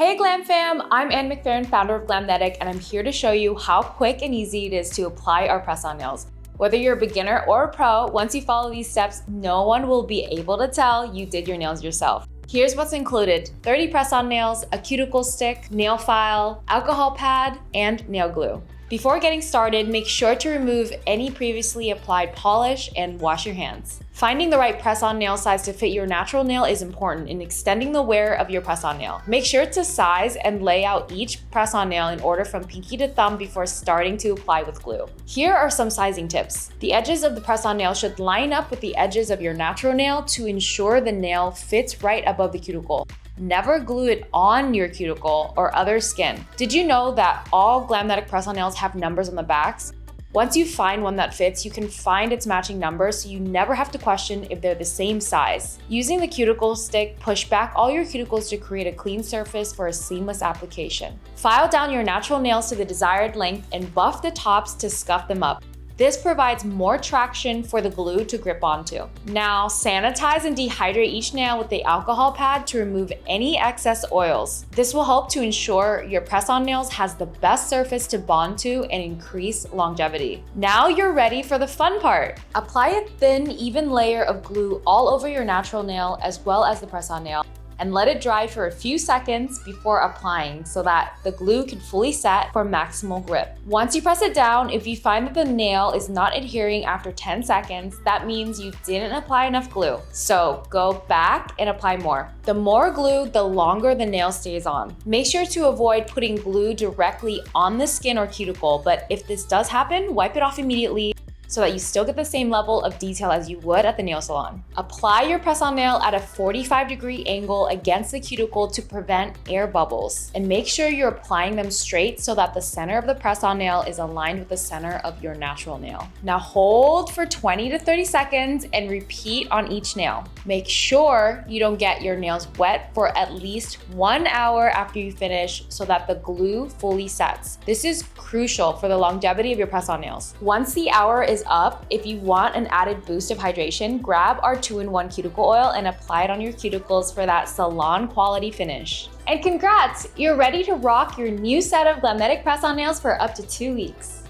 Hey Glam fam, I'm Ann McFerrin, founder of Glamnetic, and I'm here to show you how quick and easy it is to apply our press-on nails. Whether you're a beginner or a pro, once you follow these steps, no one will be able to tell you did your nails yourself. Here's what's included: 30 press-on nails, a cuticle stick, nail file, alcohol pad, and nail glue. Before getting started, make sure to remove any previously applied polish and wash your hands. Finding the right press-on nail size to fit your natural nail is important in extending the wear of your press-on nail. Make sure to size and lay out each press-on nail in order from pinky to thumb before starting to apply with glue. Here are some sizing tips. The edges of the press-on nail should line up with the edges of your natural nail to ensure the nail fits right above the cuticle. Never glue it on your cuticle or other skin. Did you know that all Glamnetic press-on nails have numbers on the backs? Once you find one that fits, you can find its matching number, so you never have to question if they're the same size. Using the cuticle stick, push back all your cuticles to create a clean surface for a seamless application. File down your natural nails to the desired length and buff the tops to scuff them up. This provides more traction for the glue to grip onto. Now, sanitize and dehydrate each nail with the alcohol pad to remove any excess oils. This will help to ensure your press-on nails has the best surface to bond to and increase longevity. Now you're ready for the fun part. Apply a thin, even layer of glue all over your natural nail as well as the press-on nail, and let it dry for a few seconds before applying so that the glue can fully set for maximal grip. Once you press it down, if you find that the nail is not adhering after 10 seconds, that means you didn't apply enough glue. So go back and apply more. The more glue, the longer the nail stays on. Make sure to avoid putting glue directly on the skin or cuticle, but if this does happen, wipe it off immediately so that you still get the same level of detail as you would at the nail salon. Apply your press-on nail at a 45-degree angle against the cuticle to prevent air bubbles. And make sure you're applying them straight so that the center of the press-on nail is aligned with the center of your natural nail. Now hold for 20 to 30 seconds and repeat on each nail. Make sure you don't get your nails wet for at least 1 hour after you finish so that the glue fully sets. This is crucial for the longevity of your press-on nails. Once the hour is up, if you want an added boost of hydration, grab our 2-in-1 cuticle oil and apply it on your cuticles for that salon quality finish. And congrats! You're ready to rock your new set of Glamnetic press-on nails for up to 2 weeks.